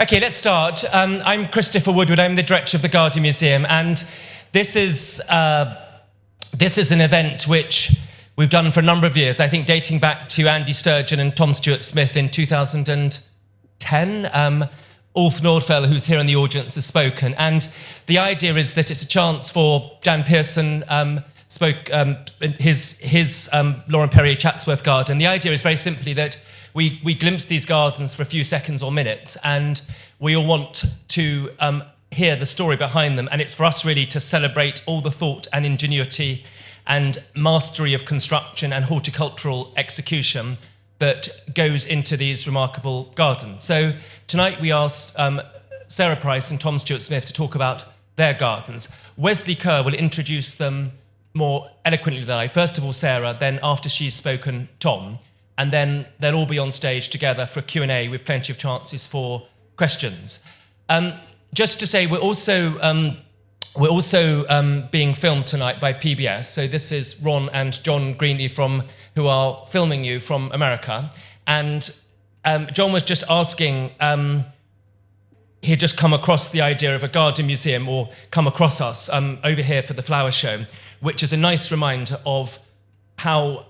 Okay, let's start. I'm Christopher Woodward. I'm the director of the Garden Museum, and this is an event which we've done for a number of years, I think dating back to Andy Sturgeon and Tom Stuart-Smith in 2010. Ulf Nordfell, who's here in the audience, has spoken, and the idea is that it's a chance for Dan Pearson spoke his Lauren Perrier Chatsworth garden. The idea is very simply that we glimpse these gardens for a few seconds or minutes, and we all want to hear the story behind them, and it's for us really to celebrate all the thought and ingenuity and mastery of construction and horticultural execution that goes into these remarkable gardens. So tonight we asked Sarah Price and Tom Stuart-Smith to talk about their gardens. Wesley Kerr will introduce them more eloquently than I. First of all, Sarah, then after she's spoken, Tom, and then they'll all be on stage together for a Q&A with plenty of chances for questions. Just to say, we're also being filmed tonight by PBS. So this is Ron and John Greenlee who are filming you from America. And John was just asking, he'd just come across the idea of a garden museum, or come across us over here for the flower show, which is a nice reminder of how,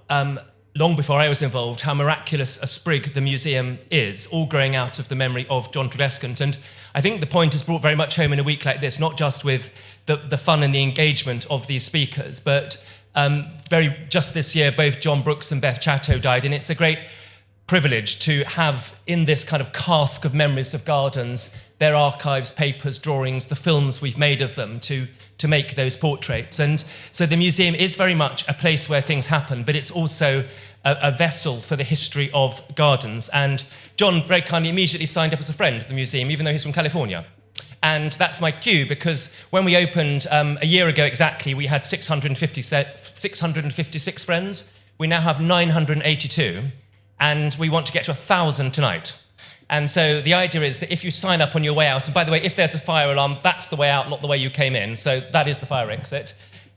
long before I was involved, how miraculous a sprig the museum is, all growing out of the memory of John Tredescant. And I think the point is brought very much home in a week like this, not just with the fun and the engagement of these speakers, but just this year, both John Brooks and Beth Chatto died, and it's a great privilege to have in this kind of cask of memories of gardens, their archives, papers, drawings, the films we've made of them to make those portraits. And so the museum is very much a place where things happen, but it's also a vessel for the history of gardens. And John very kindly immediately signed up as a friend of the museum, even though he's from California. And that's my cue, because when we opened a year ago exactly, we had 656 friends. We now have 982, and we want to get to 1,000 tonight. And so the idea is that if you sign up on your way out, and by the way, if there's a fire alarm, that's the way out, not the way you came in. So that is the fire exit.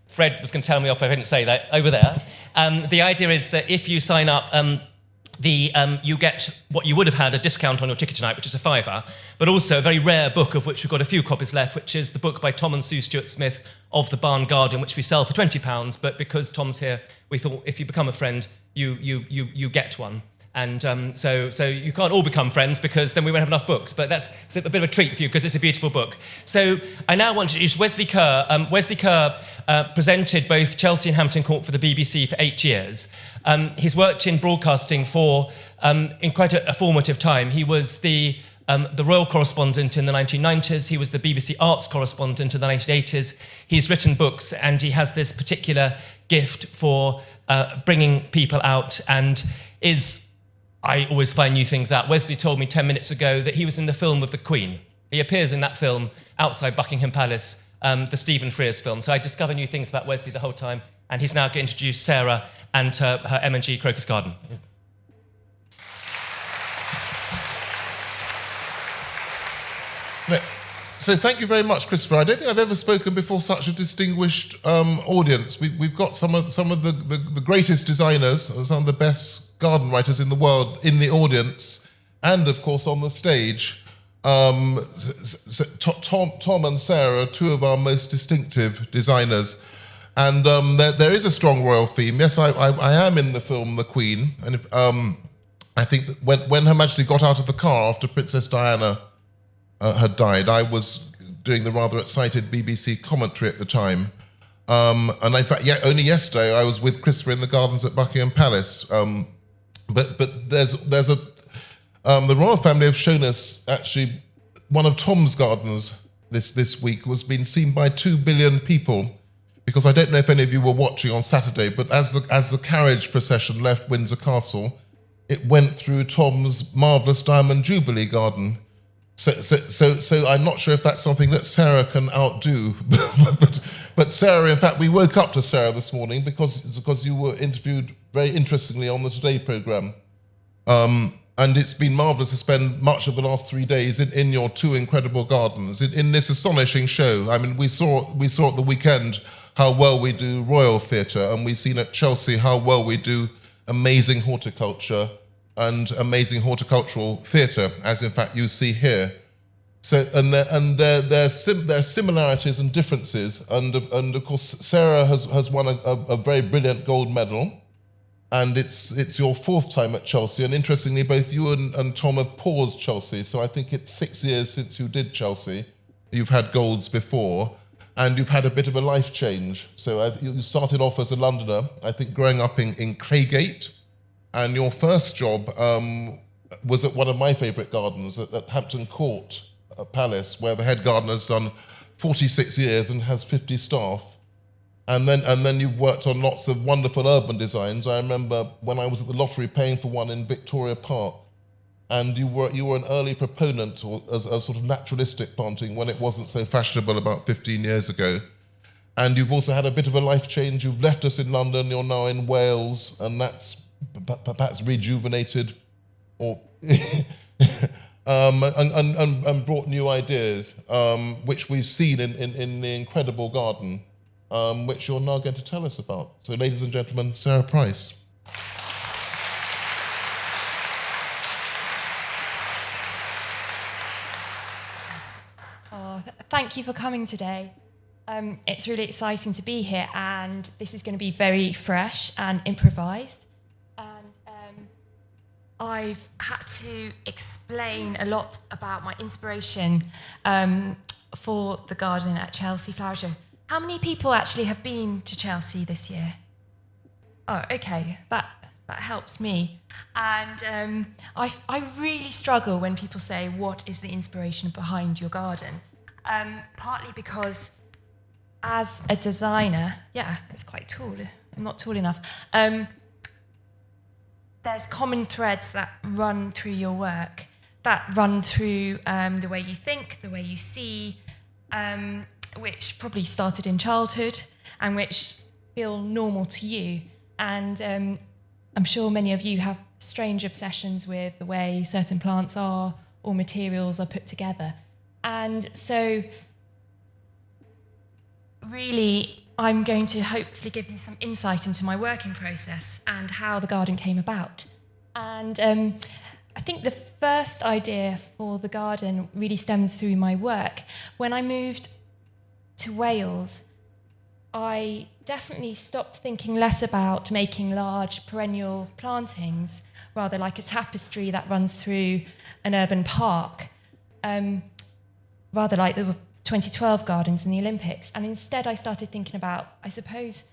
Fred was going to tell me off if I didn't say that, over there. The idea is that if you sign up, you get what you would have had a discount on your ticket tonight, which is a £5, but also a very rare book of which we've got a few copies left, which is the book by Tom and Sue Stuart-Smith of the Barn Garden, which we sell for £20. But because Tom's here, we thought if you become a friend, you get one. And so you can't all become friends, because then we won't have enough books. But that's a bit of a treat for you, because it's a beautiful book. So I now want to introduce Wesley Kerr. Wesley Kerr presented both Chelsea and Hampton Court for the BBC for 8 years. He's worked in broadcasting for in quite a formative time. He was the royal correspondent in the 1990s. He was the BBC arts correspondent in the 1980s. He's written books, and he has this particular gift for bringing people out, and I always find new things out. Wesley told me 10 minutes ago that he was in the film of the Queen. He appears in that film outside Buckingham Palace, the Stephen Frears film. So I discover new things about Wesley the whole time, and he's now going to introduce Sarah and her M&G Crocus Garden. So thank you very much, Christopher. I don't think I've ever spoken before such a distinguished audience. We've got some of the greatest designers, some of the best garden writers in the world in the audience, and of course on the stage. Tom and Sarah are two of our most distinctive designers, and there is a strong royal theme. Yes, I am in the film The Queen, and I think that when Her Majesty got out of the car after Princess Diana had died, I was doing the rather excited BBC commentary at the time. And in fact, only yesterday I was with Christopher in the gardens at Buckingham Palace. But there's the royal family have shown us, actually, one of Tom's gardens this week was being seen by 2 billion people, because I don't know if any of you were watching on Saturday, but as the carriage procession left Windsor Castle, it went through Tom's marvellous Diamond Jubilee garden. So I'm not sure if that's something that Sarah can outdo. But Sarah, in fact, we woke up to Sarah this morning because you were interviewed very interestingly on the Today programme. And it's been marvellous to spend much of the last 3 days in your two incredible gardens, in this astonishing show. I mean, we saw at the weekend how well we do royal theatre, and we've seen at Chelsea how well we do amazing horticulture and amazing horticultural theatre, as in fact you see here. So there are similarities and differences, and of course Sarah has won a very brilliant gold medal, and it's your fourth time at Chelsea. And interestingly, both you and Tom have paused Chelsea. So I think it's 6 years since you did Chelsea. You've had golds before, and you've had a bit of a life change. So you started off as a Londoner, I think, growing up in Claygate, and your first job was at one of my favourite gardens at Hampton Court Palace, where the head gardener's done 46 years and has 50 staff. And then you've worked on lots of wonderful urban designs. I remember when I was at the lottery paying for one in Victoria Park, and you were an early proponent as a sort of naturalistic planting when it wasn't so fashionable about 15 years ago. And you've also had a bit of a life change. You've left us in London, you're now in Wales, and that's perhaps rejuvenated or and brought new ideas, which we've seen in the incredible garden, which you're now going to tell us about. So, ladies and gentlemen, Sarah Price. Thank you for coming today. It's really exciting to be here, and this is going to be very fresh and improvised. And I've had to explain a lot about my inspiration for the garden at Chelsea Flower Show. How many people actually have been to Chelsea this year? Oh, okay, that helps me. And I really struggle when people say, what is the inspiration behind your garden? Partly because as a designer, yeah, it's quite tall. I'm not tall enough. There's common threads that run through your work, that run through the way you think, the way you see, which probably started in childhood and which feel normal to you. And I'm sure many of you have strange obsessions with the way certain plants are or materials are put together. And so really, I'm going to hopefully give you some insight into my working process and how the garden came about. And I think the first idea for the garden really stems through my work. When I moved to Wales, I definitely stopped thinking less about making large perennial plantings, rather like a tapestry that runs through an urban park, rather like the 2012 gardens in the Olympics. And instead I started thinking about, I suppose,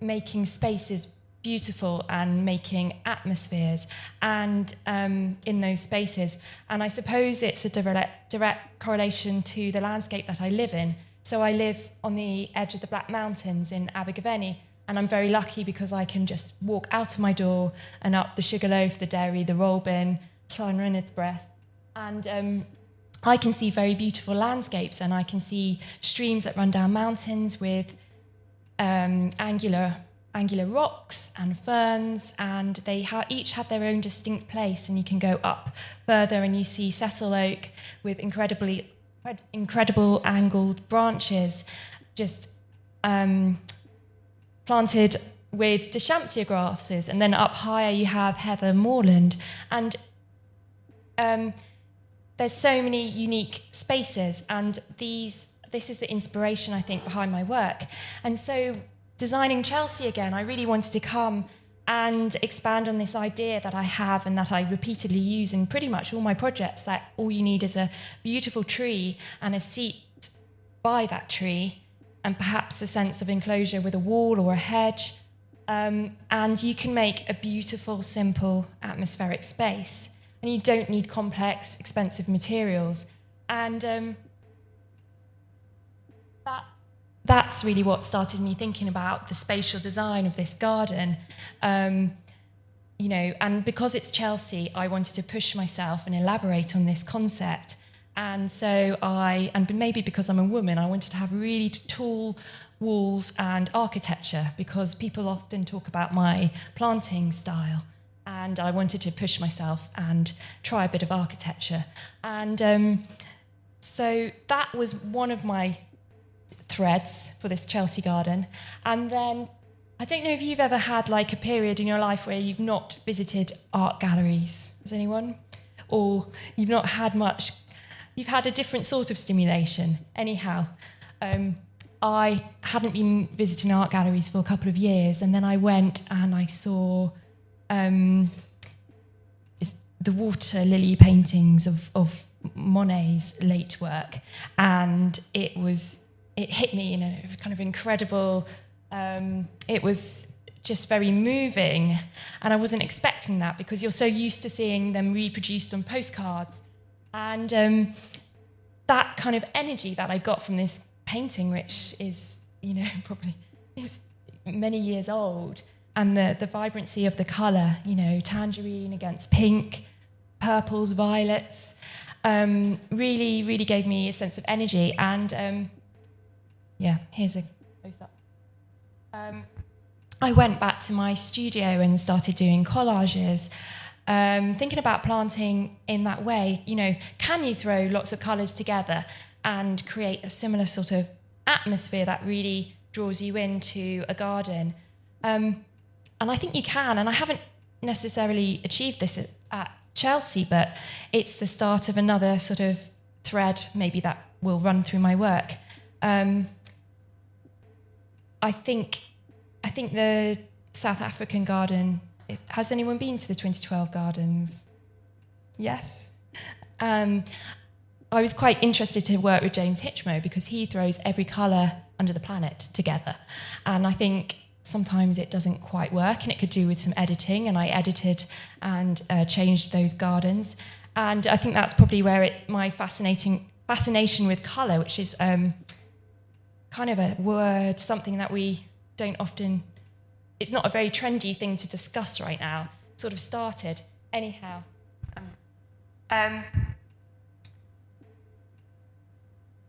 making spaces beautiful and making atmospheres and in those spaces. And I suppose it's a direct correlation to the landscape that I live in. So I live on the edge of the Black Mountains in Abergavenny, and I'm very lucky because I can just walk out of my door and up the Sugarloaf, the Derry, the Rollbin, Llanrynithbreth, and I can see very beautiful landscapes, and I can see streams that run down mountains with angular rocks and ferns, and they each have their own distinct place. And you can go up further and you see Settle Oak with incredible angled branches, just planted with Deschampsia grasses. And then up higher you have heather moorland, and there's so many unique spaces, and this is the inspiration, I think, behind my work. And so designing Chelsea again, I really wanted to come and expand on this idea that I have and that I repeatedly use in pretty much all my projects, that all you need is a beautiful tree and a seat by that tree, and perhaps a sense of enclosure with a wall or a hedge, and you can make a beautiful, simple, atmospheric space. And you don't need complex, expensive materials. And that's really what started me thinking about the spatial design of this garden. And because it's Chelsea, I wanted to push myself and elaborate on this concept. And so and maybe because I'm a woman, I wanted to have really tall walls and architecture, because people often talk about my planting style. And I wanted to push myself and try a bit of architecture. And so that was one of my threads for this Chelsea garden. And then, I don't know if you've ever had like a period in your life where you've not visited art galleries. Has anyone? Or you've not had much you've had a different sort of stimulation. Anyhow, I hadn't been visiting art galleries for a couple of years, and then I went and I saw the water lily paintings of Monet's late work, and it hit me in a kind of incredible. It was just very moving, and I wasn't expecting that because you're so used to seeing them reproduced on postcards, and that kind of energy that I got from this painting, which is probably is many years old, and the vibrancy of the colour, tangerine against pink, purples, violets, really, really gave me a sense of energy. And here's a close-up. I went back to my studio and started doing collages, thinking about planting in that way. Can you throw lots of colours together and create a similar sort of atmosphere that really draws you into a garden? And I think you can, and I haven't necessarily achieved this at Chelsea, but it's the start of another sort of thread maybe that will run through my work. I think the South African garden, has anyone been to the 2012 gardens? Yes. I was quite interested to work with James Hitchmo because he throws every colour under the planet together. And I think sometimes it doesn't quite work, and it could do with some editing, and I edited and changed those gardens. And I think that's probably where my fascination with colour, which is kind of a word, something that we don't often, it's not a very trendy thing to discuss right now, sort of started. Anyhow.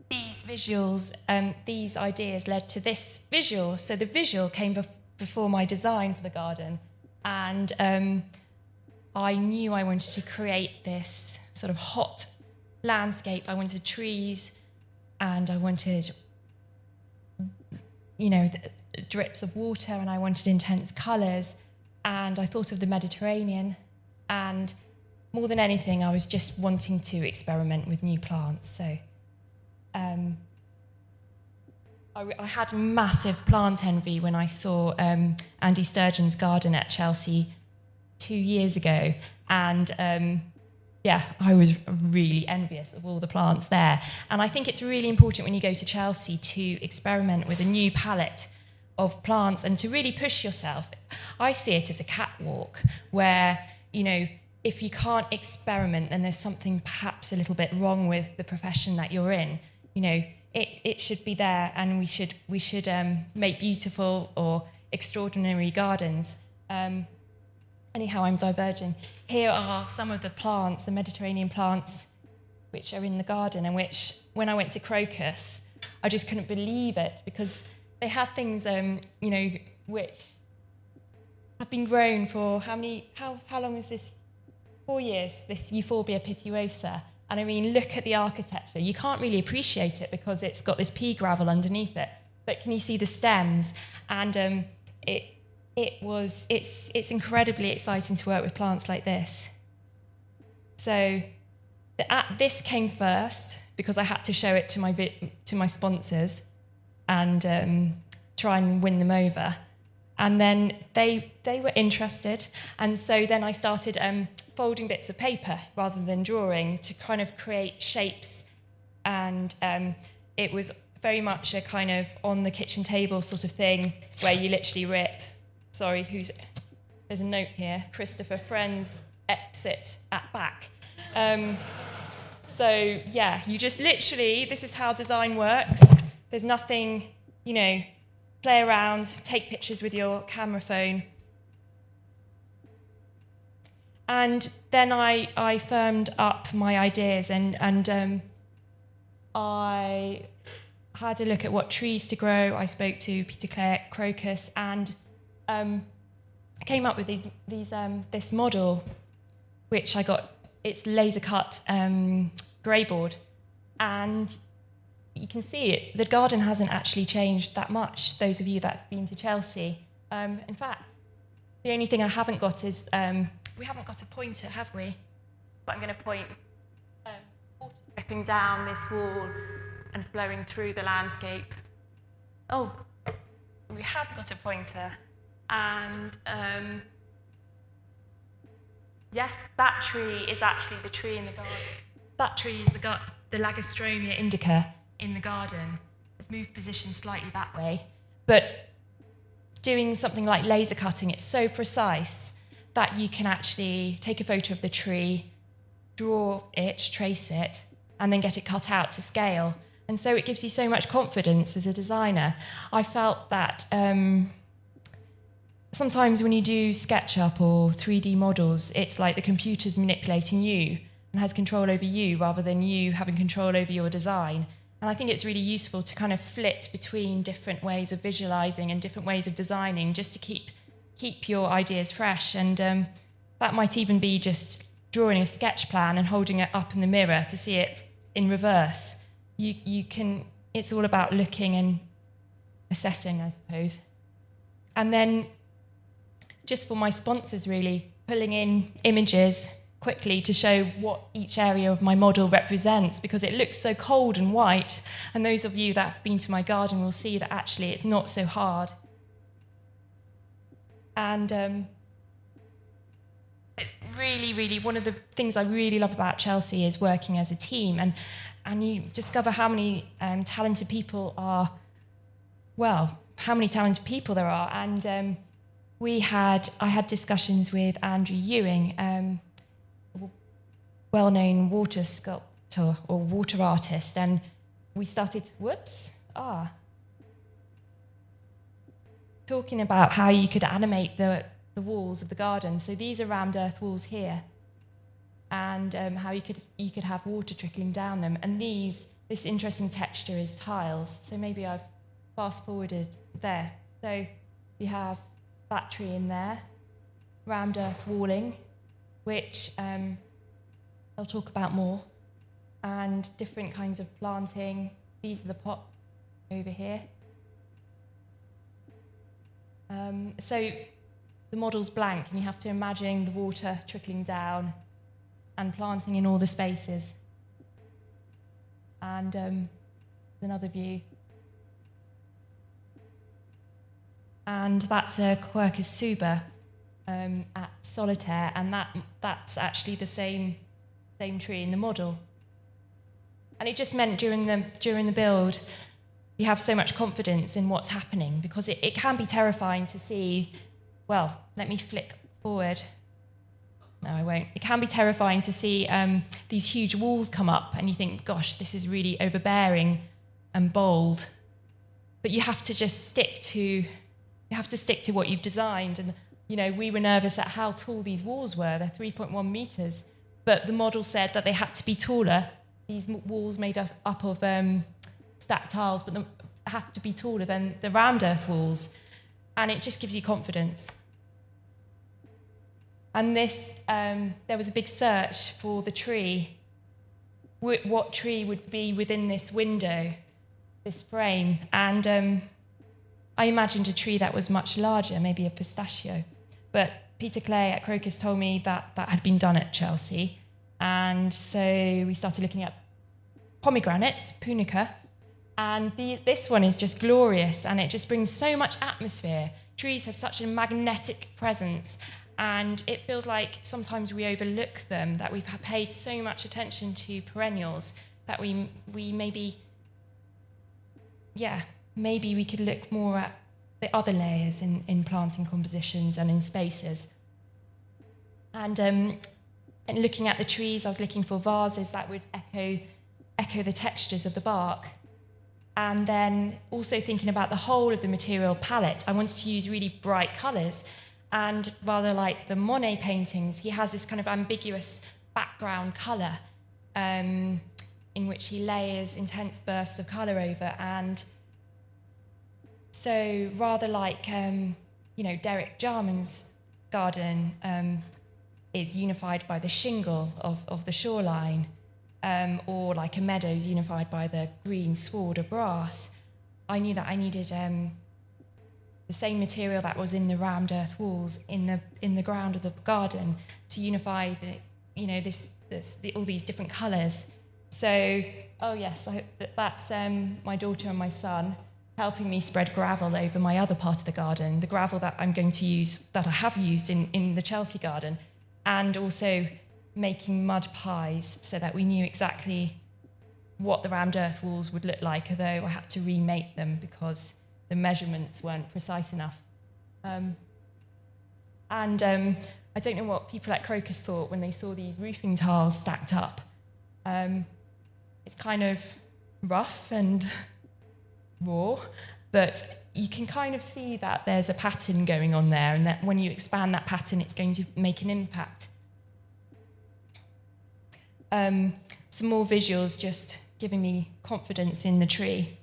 These visuals, these ideas led to this visual. So the visual came before my design for the garden. And I knew I wanted to create this sort of hot landscape. I wanted trees, and I wanted, drips of water, and I wanted intense colours. And I thought of the Mediterranean. And more than anything, I was just wanting to experiment with new plants. So I had massive plant envy when I saw Andy Sturgeon's garden at Chelsea 2 years ago, and I was really envious of all the plants there. And I think it's really important when you go to Chelsea to experiment with a new palette of plants and to really push yourself. I see it as a catwalk where, if you can't experiment, then there's something perhaps a little bit wrong with the profession that you're in. It should be there, and we should make beautiful or extraordinary gardens. Anyhow, I'm diverging. Here are some of the plants, the Mediterranean plants, which are in the garden, and which, when I went to Crocus, I just couldn't believe it, because they have things, which have been grown for how long is this? 4 years, this Euphorbia pithuosa. And I mean, look at the architecture. You can't really appreciate it because it's got this pea gravel underneath it. But can you see the stems? And it's incredibly exciting to work with plants like this. So this came first because I had to show it to my sponsors and try and win them over. And then they were interested, and so then I started folding bits of paper rather than drawing to kind of create shapes, and it was very much a kind of on the kitchen table sort of thing where you literally rip. Sorry, there's a note here. Christopher Friends exit at back. So yeah, you just literally, this is how design works. There's nothing, play around, take pictures with your camera phone. And then I firmed up my ideas, and I had a look at what trees to grow. I spoke to Peter Clare at Crocus, and I came up with this model, which I got. It's laser cut grey board, and you can see it. The garden hasn't actually changed that much. Those of you that have been to Chelsea, in fact, the only thing I haven't got is we haven't got a pointer, have we? But I'm going to point. dripping down this wall and flowing through the landscape. Oh, we have got a pointer. And yes, that tree is actually the tree in the garden. That tree is the Lagostromia indica in the garden. It's moved position slightly that way. But doing something like laser cutting, it's so precise that you can actually take a photo of the tree, draw it, trace it, and then get it cut out to scale. And so it gives you so much confidence as a designer. I felt that sometimes when you do SketchUp or 3D models, it's like the computer's manipulating you and has control over you rather than you having control over your design. And I think it's really useful to kind of flit between different ways of visualizing and different ways of designing just to keep your ideas fresh. And that might even be just drawing a sketch plan and holding it up in the mirror to see it in reverse. You can, it's all about looking and assessing, I suppose. And then just for my sponsors, really, pulling in images quickly to show what each area of my model represents, because it looks so cold and white. And those of you that have been to my garden will see that actually it's not so hard. And it's really, really, one of the things I really love about Chelsea is working as a team. And you discover how many talented people are, well, how many talented people there are. And I had discussions with Andrea Ewing, well-known water sculptor or water artist, and we started, talking about how you could animate the walls of the garden. So these are rammed earth walls here, and how you could have water trickling down them. And this interesting texture is tiles. So maybe I've fast-forwarded there. So you have that tree in there, rammed earth walling, which I'll talk about more, and different kinds of planting. These are the pots over here. So the model's blank, and you have to imagine the water trickling down and planting in all the spaces. And another view. And that's a Quercus suber at Solitaire, and that's actually the same tree in the model. And it just meant during the build, you have so much confidence in what's happening, because it can be terrifying to see, well, let me flick forward. No, I won't. It can be terrifying to see these huge walls come up, and you think, gosh, this is really overbearing and bold. But you have to just stick to what you've designed. And, we were nervous at how tall these walls were. They're 3.1 meters. But the model said that they had to be taller. These walls made up of stacked tiles, but they have to be taller than the rammed earth walls. And it just gives you confidence. And there was a big search for the tree. What tree would be within this window, this frame? And I imagined a tree that was much larger, maybe a pistachio. But Peter Clay at Crocus told me that had been done at Chelsea. And so we started looking at pomegranates, punica. And this one is just glorious, and it just brings so much atmosphere. Trees have such a magnetic presence, and it feels like sometimes we overlook them, that we've paid so much attention to perennials that we maybe we could look more at the other layers in planting compositions and in spaces. And looking at the trees, I was looking for vases that would echo the textures of the bark. And then also thinking about the whole of the material palette, I wanted to use really bright colours. And rather like the Monet paintings, he has this kind of ambiguous background colour in which he layers intense bursts of colour over. And so rather like, Derek Jarman's garden is unified by the shingle of the shoreline, or like a meadow's unified by the green sward of grass, I knew that I needed the same material that was in the rammed earth walls in the ground of the garden to unify all these different colours So, oh yes, I hope that's my daughter and my son helping me spread gravel over my other part of the garden, the gravel that I'm going to use, that I have used in the Chelsea garden, and also making mud pies so that we knew exactly what the rammed earth walls would look like, although I had to remake them because the measurements weren't precise enough. I don't know what people at Crocus thought when they saw these roofing tiles stacked up. It's kind of rough and raw, but you can kind of see that there's a pattern going on there, and that when you expand that pattern, it's going to make an impact. Some more visuals just giving me confidence in the tree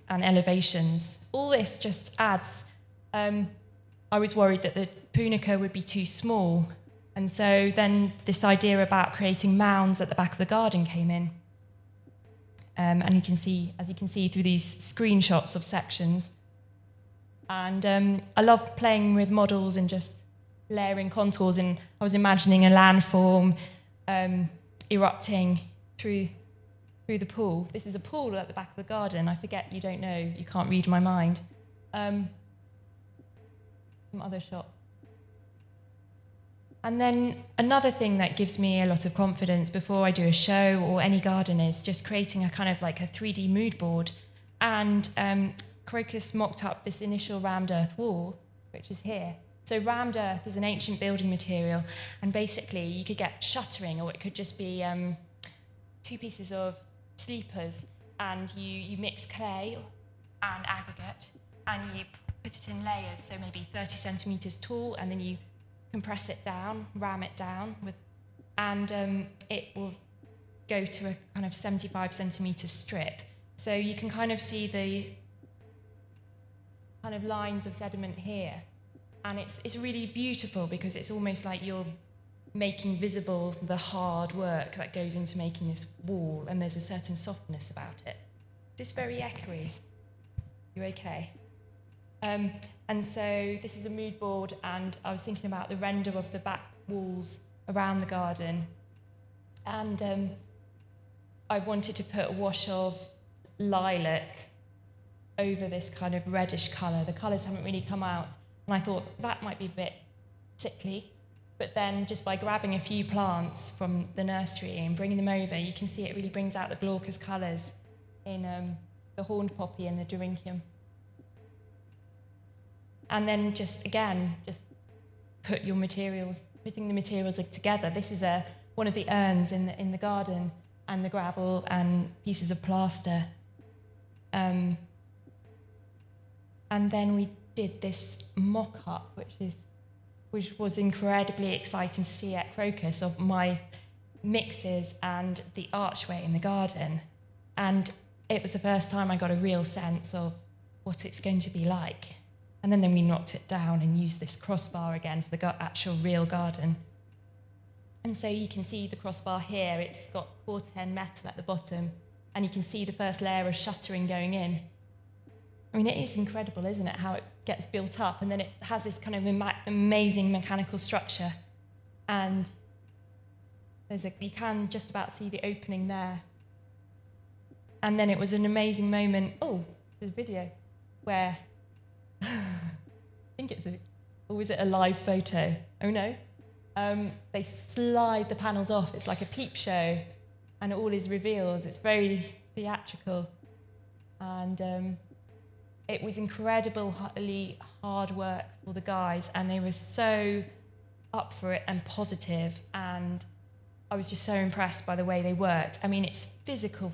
and elevations. All this just adds. I was worried that the punica would be too small, and so then this idea about creating mounds at the back of the garden came in. And as you can see through these screenshots of sections. And I love playing with models and just layering contours, and I was imagining a landform erupting through the pool. This is a pool at the back of the garden. I forget you don't know, you can't read my mind. Some other shots. And then another thing that gives me a lot of confidence before I do a show or any garden is just creating a kind of like a 3D mood board. And Crocus mocked up this initial rammed earth wall, which is here. So rammed earth is an ancient building material, and basically you could get shuttering, or it could just be 2 pieces of sleepers, and you mix clay and aggregate, and you put it in layers, so maybe 30 centimetres tall, and then you compress it down, ram it down, and it will go to a kind of 75 centimetre strip. So you can kind of see the kind of lines of sediment here. And it's really beautiful because it's almost like you're making visible the hard work that goes into making this wall, and there's a certain softness about it. It's very echoey. You're okay? And so this is a mood board, and I was thinking about the render of the back walls around the garden. And I wanted to put a wash of lilac over this kind of reddish colour. The colours haven't really come out, and I thought that might be a bit sickly. But then just by grabbing a few plants from the nursery and bringing them over, you can see it really brings out the glaucous colours in the horned poppy and the doryncium. And then just putting the materials together. This is one of the urns in the garden, and the gravel and pieces of plaster. And then we did this mock-up, which was incredibly exciting to see at Crocus, of my mixes and the archway in the garden. And it was the first time I got a real sense of what it's going to be like. And then we knocked it down and used this crossbar again for the actual real garden. And so you can see the crossbar here. It's got Corten metal at the bottom, and you can see the first layer of shuttering going in. I mean, it is incredible, isn't it, how it gets built up, and then it has this kind of amazing mechanical structure. And you can just about see the opening there. And then it was an amazing moment. Oh, there's a video where I think or is it a live photo? Oh no. They slide the panels off. It's like a peep show, and all is revealed. It's very theatrical. And it was incredibly hard work for the guys, and they were so up for it and positive, and I was just so impressed by the way they worked. I mean, it's physical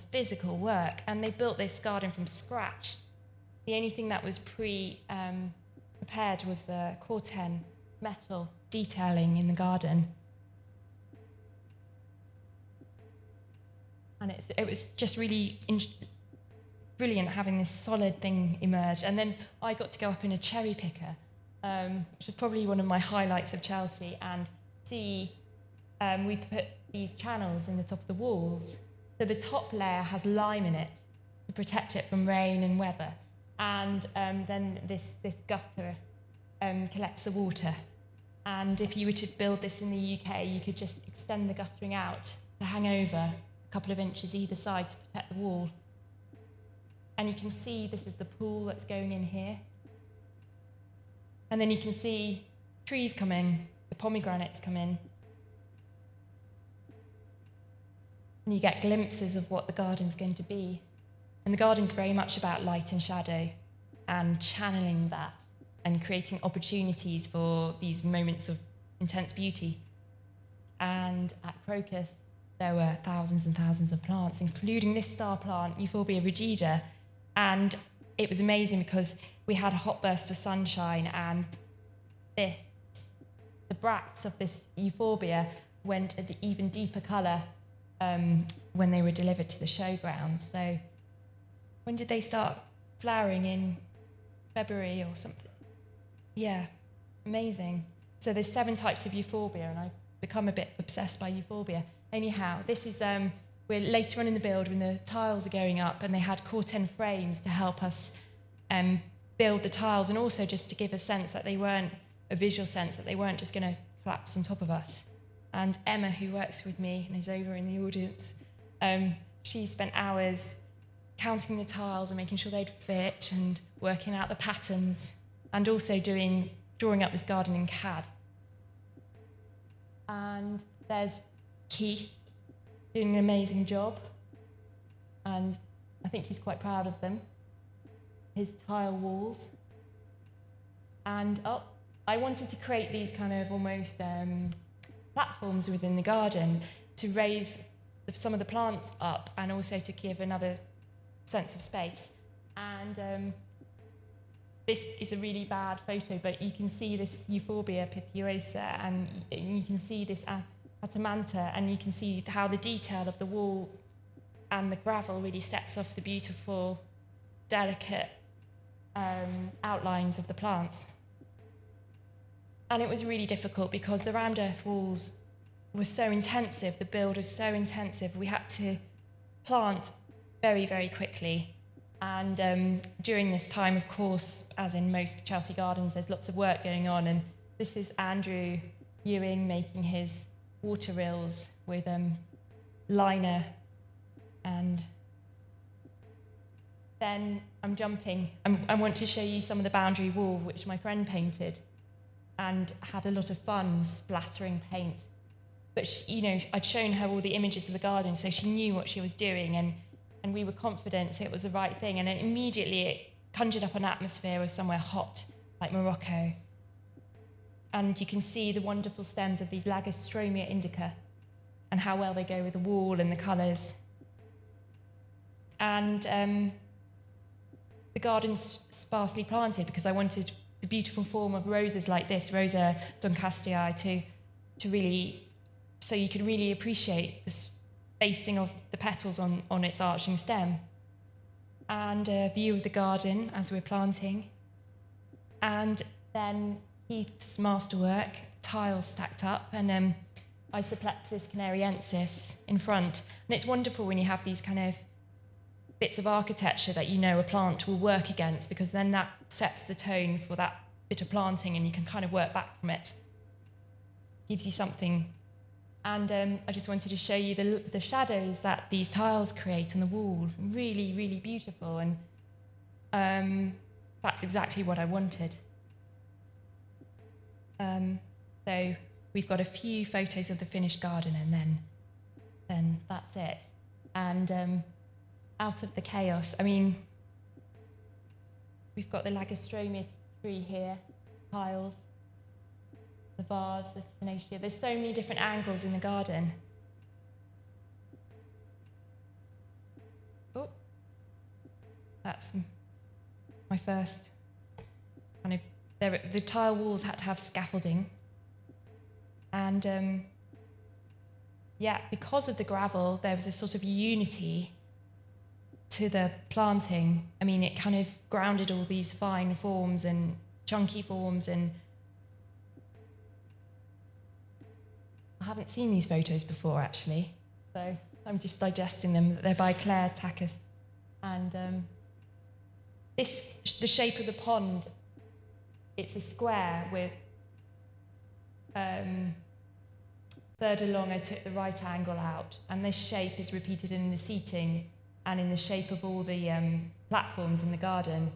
work, and they built this garden from scratch. The only thing that was prepared was the Corten metal detailing in the garden. And it was just really brilliant having this solid thing emerge. And then I got to go up in a cherry picker, which was probably one of my highlights of Chelsea, and see we put these channels in the top of the walls. So the top layer has lime in it to protect it from rain and weather. And then this gutter collects the water. And if you were to build this in the UK, you could just extend the guttering out to hang over a couple of inches either side to protect the wall. And you can see this is the pool that's going in here. And then you can see trees come in, the pomegranates come in. And you get glimpses of what the garden's going to be. And the garden's very much about light and shadow and channeling that and creating opportunities for these moments of intense beauty. And at Crocus, there were thousands and thousands of plants, including this star plant, Euphorbia rigida. And it was amazing because we had a hot burst of sunshine, and the bracts of this euphorbia went an even deeper colour when they were delivered to the showgrounds. So when did they start flowering? In February or something? Yeah, amazing. So there's 7 types of euphorbia, and I've become a bit obsessed by euphorbia. Anyhow, this is, we're later on in the build when the tiles are going up, and they had corten frames to help us build the tiles, and also just to give a sense that they weren't, a visual sense that they weren't just going to collapse on top of us. And Emma, who works with me and is over in the audience, she spent hours counting the tiles and making sure they'd fit and working out the patterns, and also drawing up this garden in CAD. And there's Keith doing an amazing job, and I think he's quite proud of them, his tile walls. And I wanted to create these kind of almost platforms within the garden to raise some of the plants up, and also to give another sense of space. And this is a really bad photo, but you can see this Euphorbia pipirosa, and you can see this Atamanta, and you can see how the detail of the wall and the gravel really sets off the beautiful, delicate outlines of the plants. And it was really difficult because the round earth walls were so intensive, the build was so intensive, we had to plant very, very quickly. And during this time, of course, as in most Chelsea gardens, there's lots of work going on. And this is Andrew Ewing making his water rills with liner. And then I'm jumping. I want to show you some of the boundary wall, which my friend painted, and had a lot of fun splattering paint. But she, I'd shown her all the images of the garden, so she knew what she was doing, and we were confident it was the right thing. And immediately it conjured up an atmosphere of somewhere hot, like Morocco. And you can see the wonderful stems of these Lagostromia indica and how well they go with the wall and the colours. And the garden's sparsely planted because I wanted the beautiful form of roses like this, Rosa Doncastiae, to really, so you can really appreciate the spacing of the petals on its arching stem. And a view of the garden as we're planting. And then Heath's masterwork, tiles stacked up, and Isoplexis canariensis in front. And it's wonderful when you have these kind of bits of architecture that you know a plant will work against, because then that sets the tone for that bit of planting and you can kind of work back from it. Gives you something. And I just wanted to show you the shadows that these tiles create on the wall. Really, really beautiful. And that's exactly what I wanted. So we've got a few photos of the finished garden, and then that's it. And out of the chaos, I mean, we've got the Lagostromia tree here, tiles, the vase, the Tenacia. There's so many different angles in the garden. Oh, that's my first kind of. The tile walls had to have scaffolding, and because of the gravel, there was a sort of unity to the planting. I mean, it kind of grounded all these fine forms and chunky forms, and I haven't seen these photos before, actually, so I'm just digesting them. They're by Claire Tackus. And the shape of the pond, it's a square with third along, I took the right angle out, and this shape is repeated in the seating and in the shape of all the platforms in the garden.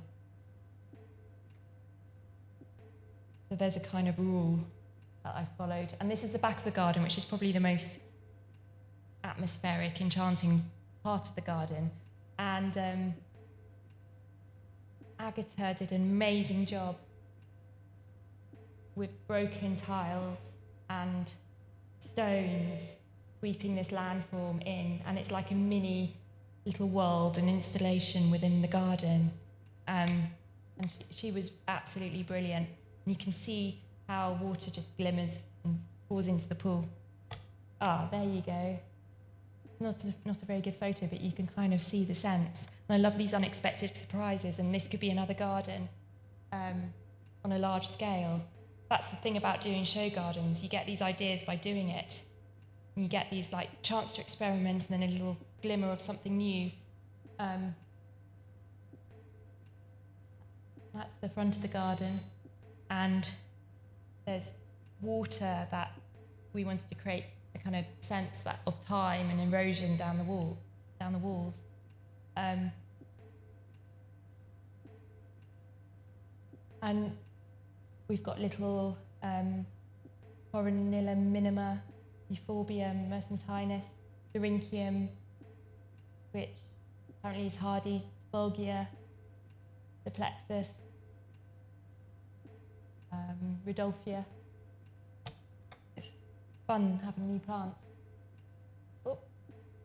So there's a kind of rule that I followed. And this is the back of the garden, which is probably the most atmospheric, enchanting part of the garden. And Agatha did an amazing job with broken tiles and stones sweeping this landform in. And it's like a mini little world, an installation within the garden. And she was absolutely brilliant. And you can see how water just glimmers and pours into the pool. Ah, there you go. Not a very good photo, but you can kind of see the sense. And I love these unexpected surprises, and this could be another garden on a large scale. That's the thing about doing show gardens. You get these ideas by doing it. And you get these like chance to experiment and then a little glimmer of something new. That's the front of the garden. And there's water that we wanted to create a kind of sense of time and erosion down the walls. And we've got little Coronilla minima, Euphorbium mercentinus, Doryncium, which apparently is hardy, Bulgia, the Plexus, Rudolphia. It's fun having new plants. Oh,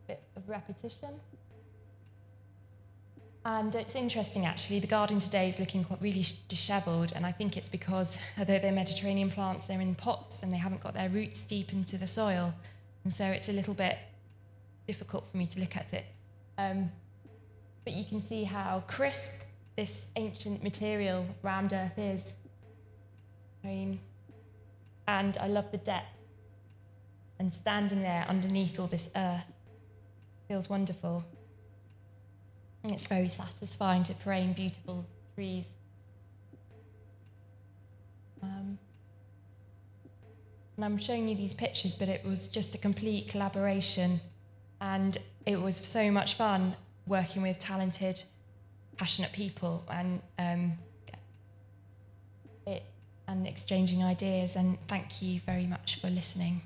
bit of repetition. And it's interesting actually, the garden today is looking quite really dishevelled, and I think it's because although they're Mediterranean plants, they're in pots and they haven't got their roots deep into the soil. And so it's a little bit difficult for me to look at it. But you can see how crisp this ancient material round earth is. And I love the depth. And standing there underneath all this earth feels wonderful. And it's very satisfying to frame beautiful trees. And I'm showing you these pictures, but it was just a complete collaboration. And it was so much fun working with talented, passionate people and exchanging ideas. And thank you very much for listening.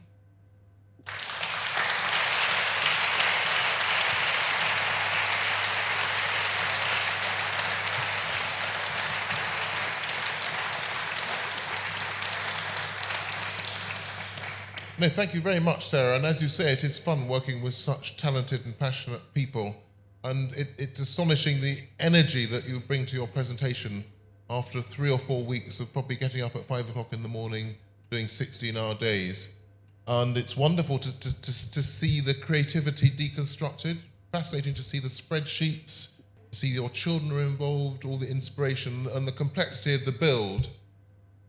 No, thank you very much, Sarah. And as you say, it is fun working with such talented and passionate people. And it's astonishing the energy that you bring to your presentation after 3 or 4 weeks of probably getting up at 5 o'clock in the morning, doing 16-hour days. And it's wonderful to see the creativity deconstructed. Fascinating to see the spreadsheets, to see your children are involved, all the inspiration and the complexity of the build.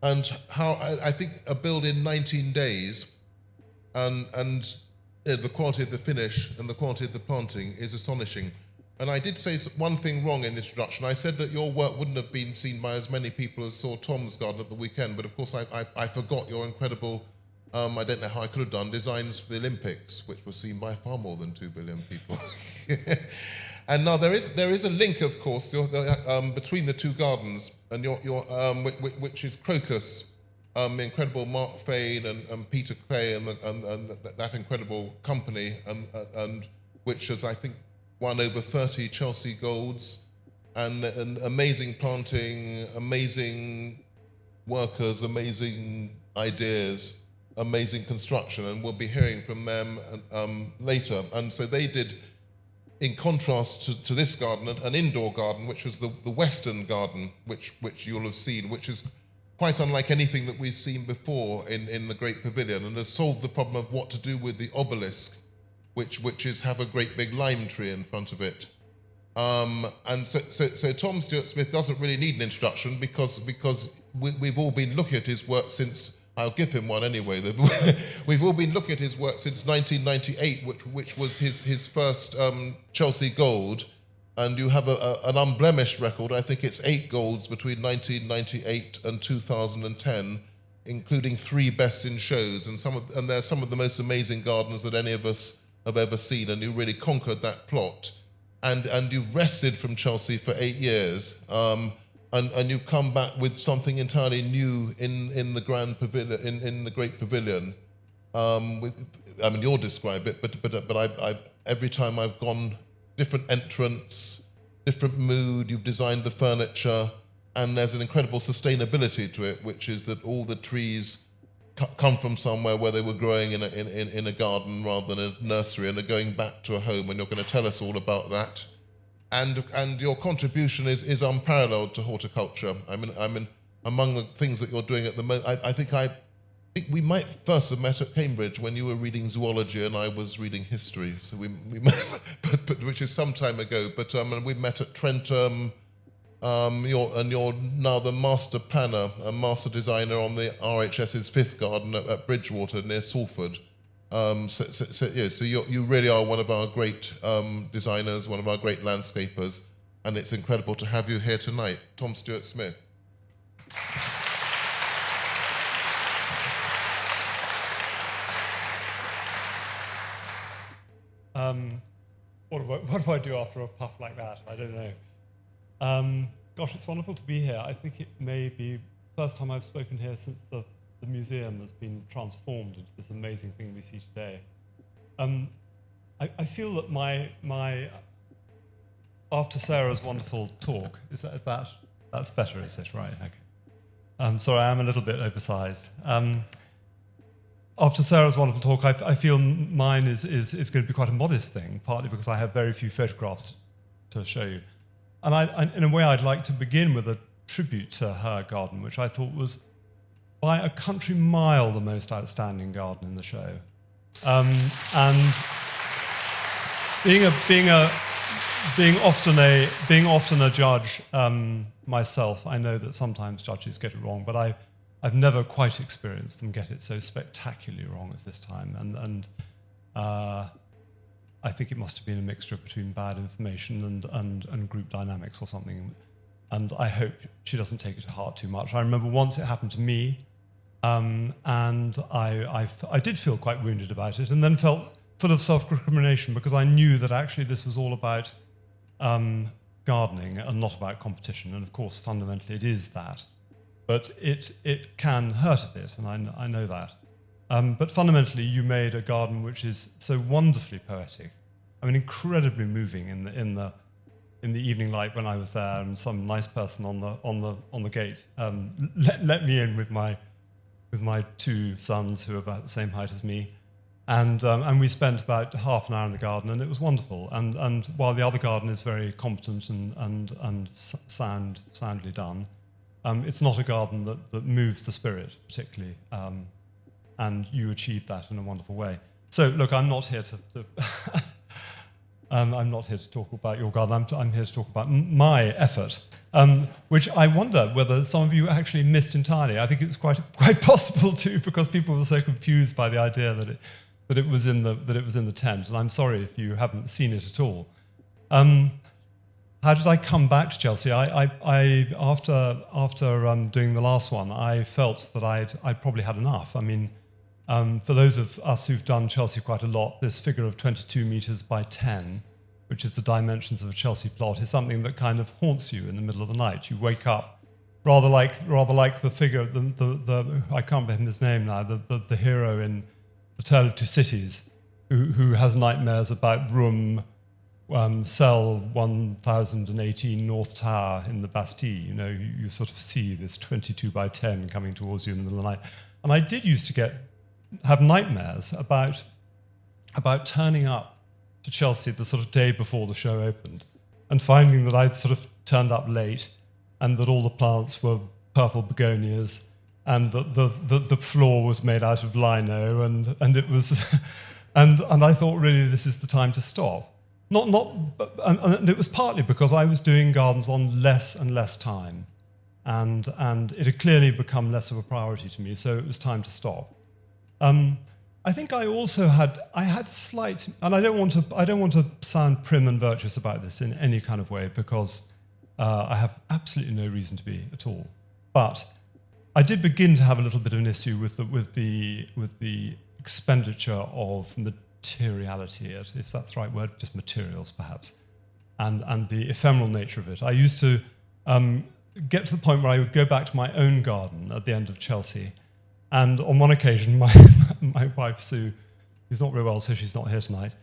And how I think a build in 19 days and the quality of the finish and the quality of the planting is astonishing. And I did say one thing wrong in the introduction. I said that your work wouldn't have been seen by as many people as saw Tom's garden at the weekend, but of course I forgot your incredible, I don't know how I could have done, designs for the Olympics, which were seen by far more than 2 billion people. And now there is a link, of course, between the two gardens, and which is Crocus. The incredible Mark Fain and Peter Clay and that incredible company, and which has, I think, won over 30 Chelsea Golds, and amazing planting, amazing workers, amazing ideas, amazing construction, and we'll be hearing from them later. And so they did, in contrast to this garden, an indoor garden, which was the Weston garden, which you'll have seen, which is quite unlike anything that we've seen before in the Great Pavilion, and has solved the problem of what to do with the obelisk, which is have a great big lime tree in front of it. And so Tom Stuart-Smith doesn't really need an introduction because we've all been looking at his work since, I'll give him one anyway, we've all been looking at his work since 1998, which was his first Chelsea Gold. And you have an unblemished record. I think it's 8 golds between 1998 and 2010. including 3 best in shows, and they're some of the most amazing gardeners that any of us have ever seen, and you really conquered that plot. And you rested from Chelsea for 8 years, and you've come back with something entirely new in the grand pavilion, in the great pavilion. You'll describe it, but I've every time I've gone, different entrance, different mood. You've designed the furniture, and there's an incredible sustainability to it, which is that all the trees come from somewhere where they were growing in a garden rather than a nursery, and are going back to a home. And you're going to tell us all about that. And your contribution is unparalleled to horticulture. I mean, among the things that you're doing at the moment, I think we might first have met at Cambridge when you were reading zoology and I was reading history. So we but which is some time ago. But we met at Trentham. You're now the master planner and master designer on the RHS's 5th garden at Bridgewater near Salford. So you really are one of our great designers, one of our great landscapers, and it's incredible to have you here tonight, Tom Stuart-Smith. What do I do after a puff like that? I don't know. Gosh, it's wonderful to be here. I think it may be the first time I've spoken here since the museum has been transformed into this amazing thing we see today. I feel that my after Sarah's wonderful talk, that's better, is it? Right, okay. Sorry, I am a little bit oversized. After Sarah's wonderful talk, I feel mine is going to be quite a modest thing, partly because I have very few photographs to show you. And I, in a way, I'd like to begin with a tribute to her garden, which I thought was, by a country mile, the most outstanding garden in the show. And being often a judge myself, I know that sometimes judges get it wrong, but I've never quite experienced them get it so spectacularly wrong as this time. And I think it must have been a mixture between bad information and group dynamics or something. And I hope she doesn't take it to heart too much. I remember once it happened to me, and I did feel quite wounded about it, and then felt full of self-recrimination because I knew that actually this was all about gardening and not about competition. And of course, fundamentally, it is that. But it can hurt a bit, and I know that. But fundamentally, you made a garden which is so wonderfully poetic. I mean, incredibly moving in the evening light when I was there, and some nice person on the gate let me in with my 2 sons who are about the same height as me, and we spent about half an hour in the garden, and it was wonderful. And while the other garden is very competent and soundly done, it's not a garden that moves the spirit particularly. And you achieved that in a wonderful way. So, look, I'm not here to I'm not here to talk about your garden. I'm here to talk about my effort, which I wonder whether some of you actually missed entirely. I think it was quite possible too, because people were so confused by the idea that it was in the tent. And I'm sorry if you haven't seen it at all. How did I come back to Chelsea? After doing the last one, I felt that I'd probably had enough. I mean, for those of us who've done Chelsea quite a lot, this figure of 22 metres by 10, which is the dimensions of a Chelsea plot, is something that kind of haunts you in the middle of the night. You wake up rather like the figure, I can't remember his name now, the hero in The Tale of Two Cities, who has nightmares about room cell 1018 North Tower in the Bastille. You know, you sort of see this 22 by 10 coming towards you in the middle of the night. And I did used to have nightmares about turning up to Chelsea the sort of day before the show opened and finding that I'd sort of turned up late and that all the plants were purple begonias and that the floor was made out of lino and it was and I thought, really, this is the time to stop. And it was partly because I was doing gardens on less and less time, and it had clearly become less of a priority to me, so it was time to stop. I think I also had slight, and I don't want to sound prim and virtuous about this in any kind of way, because I have absolutely no reason to be at all. But I did begin to have a little bit of an issue with the expenditure of materiality, if that's the right word, just materials perhaps, and the ephemeral nature of it. I used to get to the point where I would go back to my own garden at the end of Chelsea, and on one occasion, my wife Sue, who's not very well, so she's not here tonight,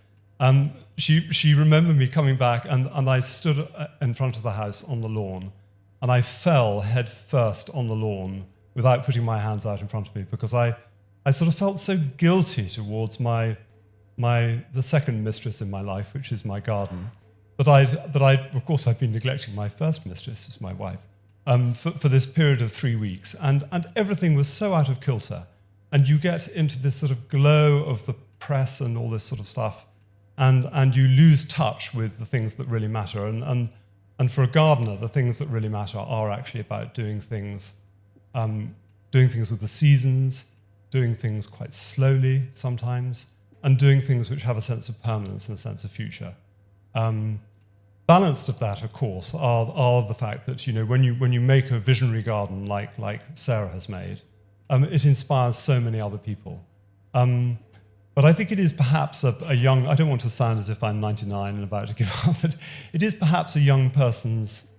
she remembered me coming back, and I stood in front of the house on the lawn, and I fell head first on the lawn without putting my hands out in front of me, because I sort of felt so guilty towards the second mistress in my life, which is my garden, that of course I've been neglecting my first mistress, as my wife, for this period of 3 weeks, and everything was so out of kilter, and you get into this sort of glow of the press and all this sort of stuff, and you lose touch with the things that really matter, and for a gardener, the things that really matter are actually about doing things with the seasons, doing things quite slowly sometimes, and doing things which have a sense of permanence and a sense of future. Balanced of that, of course, are the fact that, you know, when you make a visionary garden like Sarah has made, it inspires so many other people. But I think it is perhaps a young, I don't want to sound as if I'm 99 and about to give up, but it is perhaps a young person's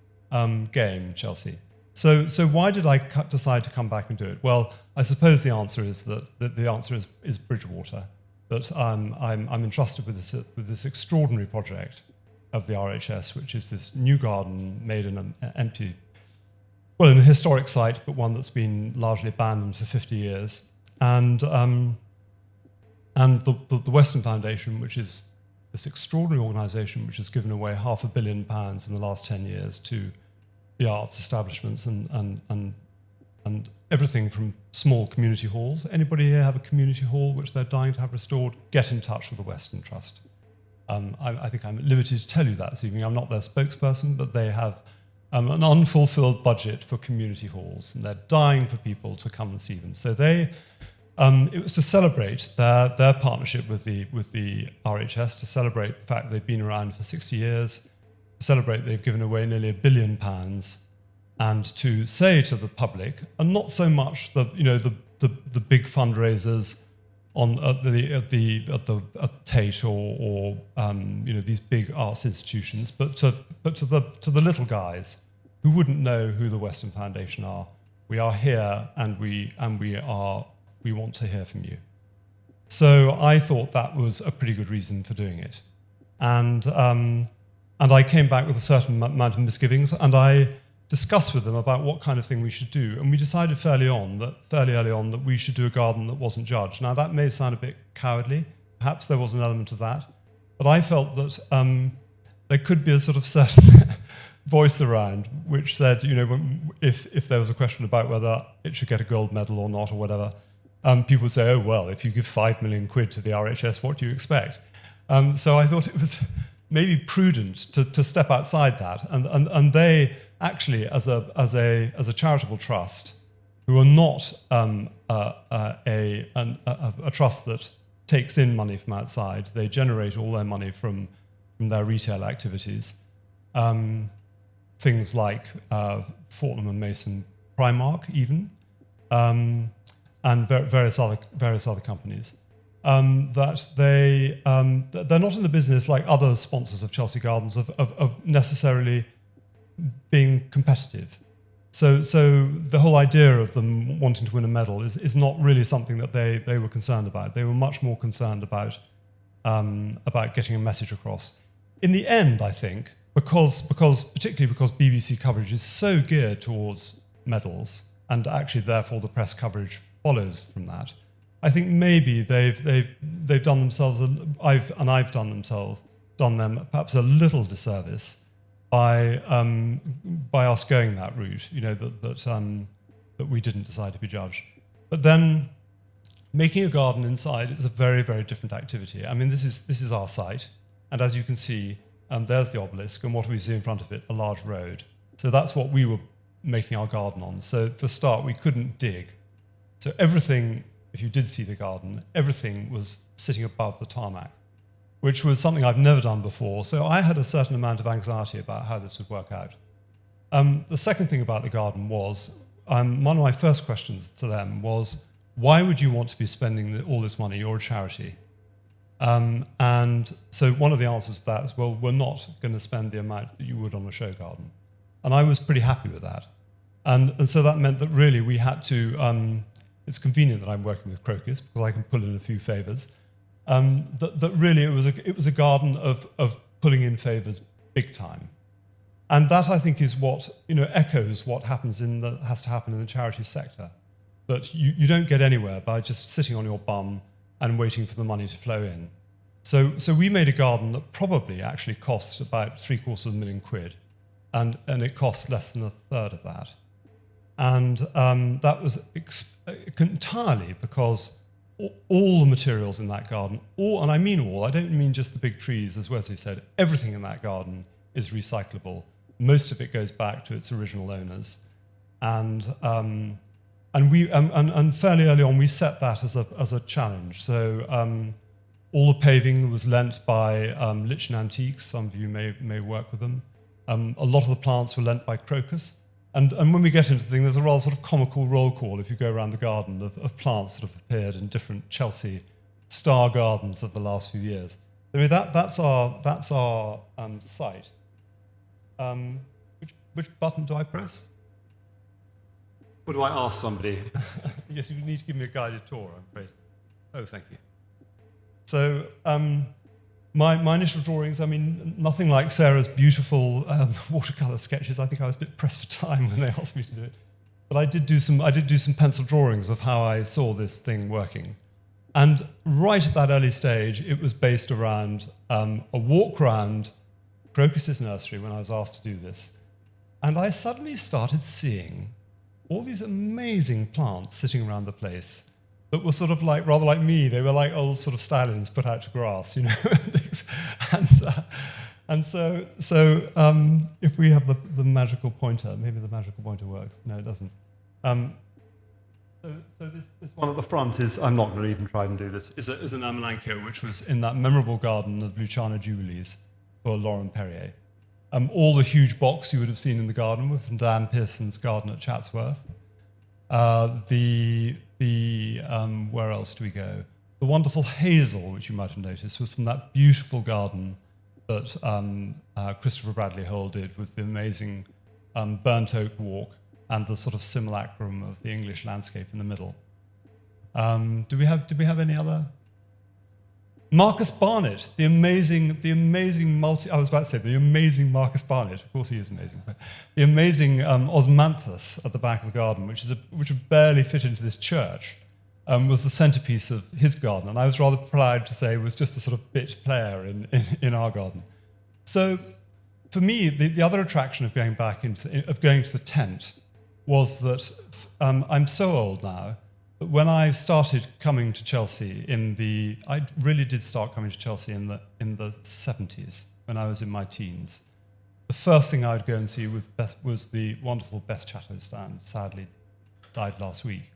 game, Chelsea. So why did I decide to come back and do it? Well, I suppose the answer is that the answer is Bridgewater, that I'm entrusted with this extraordinary project of the RHS, which is this new garden made in an empty, well, in a historic site, but one that's been largely abandoned for 50 years. And the Weston Foundation, which is this extraordinary organisation which has given away £500 million in the last 10 years to the arts establishments and everything from small community halls. Anybody here have a community hall which they're dying to have restored? Get in touch with the Weston Trust. I think I'm at liberty to tell you that this evening. I'm not their spokesperson, but they have an unfulfilled budget for community halls, and they're dying for people to come and see them. So it was to celebrate their partnership with the RHS, to celebrate the fact they've been around for 60 years, to celebrate they've given away nearly £1 billion, and to say to the public, and not so much the big fundraisers at Tate or these big arts institutions, but to the little guys who wouldn't know who the Weston Foundation are. We are here, and we want to hear from you. So I thought that was a pretty good reason for doing it, and I came back with a certain amount of misgivings, and I discussed with them about what kind of thing we should do, and we decided fairly early on that we should do a garden that wasn't judged. Now that may sound a bit cowardly, perhaps there was an element of that, but I felt that there could be a sort of certain voice around which said, if there was a question about whether it should get a gold medal or not or whatever, people would say, oh well, if you give £5 million to the RHS, what do you expect? So I thought it was maybe prudent to step outside that, and they actually, as a charitable trust, who are not a trust that takes in money from outside, they generate all their money from their retail activities. Things like Fortnum and Mason, Primark, even, and various other companies. That they're not in the business like other sponsors of Chelsea Gardens of necessarily being competitive. So the whole idea of them wanting to win a medal is not really something that they were concerned about. They were much more concerned about getting a message across. In the end, I think, particularly because BBC coverage is so geared towards medals, and actually therefore the press coverage follows from that, I think maybe they've done themselves, I've done them perhaps a little disservice by us going that route, that we didn't decide to be judged. But then making a garden inside is a very, very different activity. I mean, this is our site, and as you can see, there's the obelisk, and what do we see in front of it? A large road. So that's what we were making our garden on. So for a start, we couldn't dig. So everything, if you did see the garden, everything was sitting above the tarmac, which was something I've never done before. So I had a certain amount of anxiety about how this would work out. The second thing about the garden was one of my first questions to them was, why would you want to be spending all this money? You're a charity. And so one of the answers to that is, well, we're not going to spend the amount that you would on a show garden. And I was pretty happy with that. And so that meant that really we had to, it's convenient that I'm working with crocus because I can pull in a few favours, that really it was a garden of pulling in favours big time. And that, I think, is what, echoes what has to happen in the charity sector. That you don't get anywhere by just sitting on your bum and waiting for the money to flow in. So we made a garden that probably actually cost about £750,000, and it cost less than a third of that. And that was entirely because all the materials in that garden, and I mean all, I don't mean just the big trees, as Wesley said, everything in that garden is recyclable. Most of it goes back to its original owners. And fairly early on, we set that as a challenge. So all the paving was lent by Lichen Antiques. Some of you may work with them. A lot of the plants were lent by crocus. And when we get into the thing, there's a rather sort of comical roll call if you go around the garden of plants that have appeared in different Chelsea star gardens of the last few years. I mean, that's our site. Which button do I press? Or do I ask somebody? Yes, you need to give me a guided tour, I'm afraid. Oh, thank you. So my initial drawings, I mean, nothing like Sarah's beautiful watercolour sketches. I think I was a bit pressed for time when they asked me to do it. But I did do some pencil drawings of how I saw this thing working. And right at that early stage, it was based around a walk around Crocus's nursery when I was asked to do this. And I suddenly started seeing all these amazing plants sitting around the place that were sort of like, rather like me, they were like old sort of stallions put out to grass, and so if we have the magical pointer, maybe the magical pointer works. No, it doesn't. So this one at the front is, I'm not going to even try and do this, is an Amelanchier, which was in that memorable garden of Luciana Jubilees for Lauren Perrier. All the huge box you would have seen in the garden were from Dan Pearson's garden at Chatsworth. Where else do we go? The wonderful hazel, which you might have noticed, was from that beautiful garden that Christopher Bradley Hole did with the amazing burnt oak walk and the sort of simulacrum of the English landscape in the middle. Did we have any other? Marcus Barnett, the amazing I was about to say the amazing Marcus Barnett. Of course, he is amazing. But the amazing osmanthus at the back of the garden, which would barely fit into this church, was the centerpiece of his garden, and I was rather proud to say was just a sort of bit player in our garden. So, for me, the other attraction of going to the tent was that I'm so old now. When I started coming to Chelsea I really did start coming to Chelsea in the 70s when I was in my teens. The first thing I would go and see was the wonderful Beth Chatto stand. Sadly, died last week,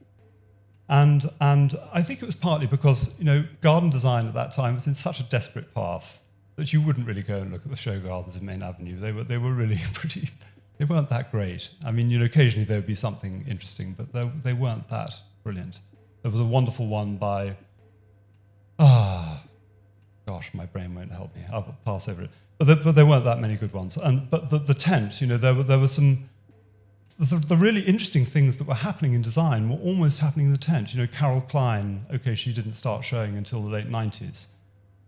and I think it was partly because garden design at that time was in such a desperate pass that you wouldn't really go and look at the show gardens in Main Avenue. They were really pretty. They weren't that great. I mean, occasionally there would be something interesting, but they weren't that brilliant. There was a wonderful one by, gosh, my brain won't help me. I'll pass over it. But there weren't that many good ones. But the tent, there were some, the really interesting things that were happening in design were almost happening in the tent. Carol Klein, okay, she didn't start showing until the late 90s.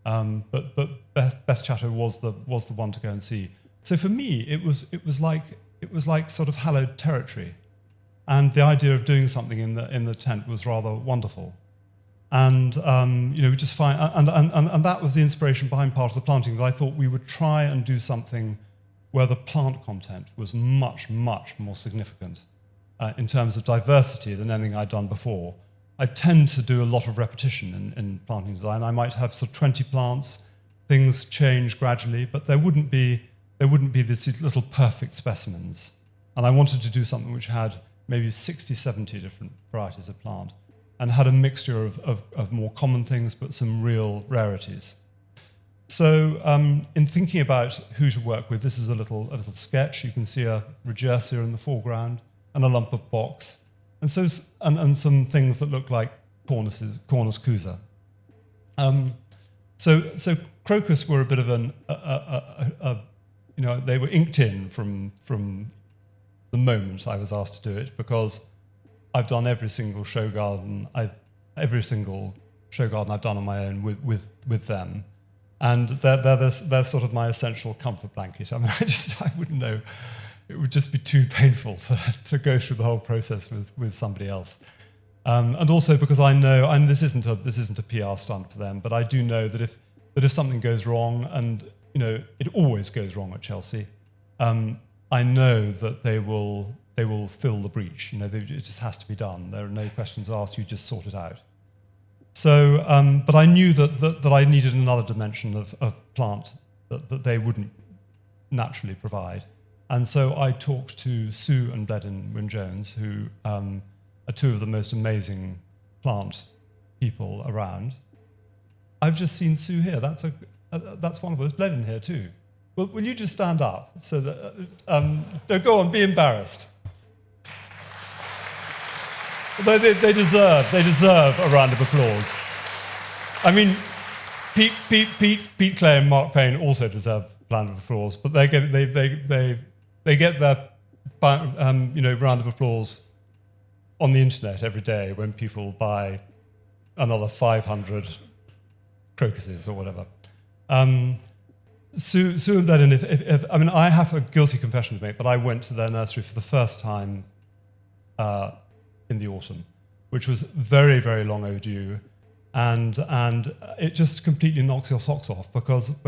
But Beth Chatto was the one to go and see. So for me, it was like sort of hallowed territory. And the idea of doing something in the tent was rather wonderful, and we just find and that was the inspiration behind part of the planting. That I thought we would try and do something where the plant content was much more significant in terms of diversity than anything I'd done before. I tend to do a lot of repetition in planting design. I might have sort of 20 plants. Things change gradually, but there wouldn't be these little perfect specimens. And I wanted to do something which had maybe 60, 70 different varieties of plant, and had a mixture of more common things, but some real rarities. So in thinking about who to work with, this is a little sketch. You can see a regersia in the foreground, and a lump of box, and some things that look like Cornus Cusa. So crocus were a bit of they were inked in from the moment I was asked to do it, because I've done every single show garden I've done on my own with them, and they're sort of my essential comfort blanket. I mean, I wouldn't know. It would just be too painful to go through the whole process with somebody else. And also because I know, and this isn't a PR stunt for them, but I do know that if something goes wrong, and it always goes wrong at Chelsea, I know that they will fill the breach. It just has to be done. There are no questions asked. You just sort it out. So, but I knew that I needed another dimension of plant that they wouldn't naturally provide. And so I talked to Sue and Bledin Wynne-Jones, who are two of the most amazing plant people around. I've just seen Sue here. That's wonderful. There's Bledin here too. Well, will you just stand up so that? No, go on. Be embarrassed. They deserve a round of applause. I mean, Pete Clay and Mark Payne also deserve a round of applause, but they get their round of applause on the internet every day when people buy another 500 crocuses or whatever. Sue and Bledin, I have a guilty confession to make, but I went to their nursery for the first time in the autumn, which was very, very long overdue, and it just completely knocks your socks off because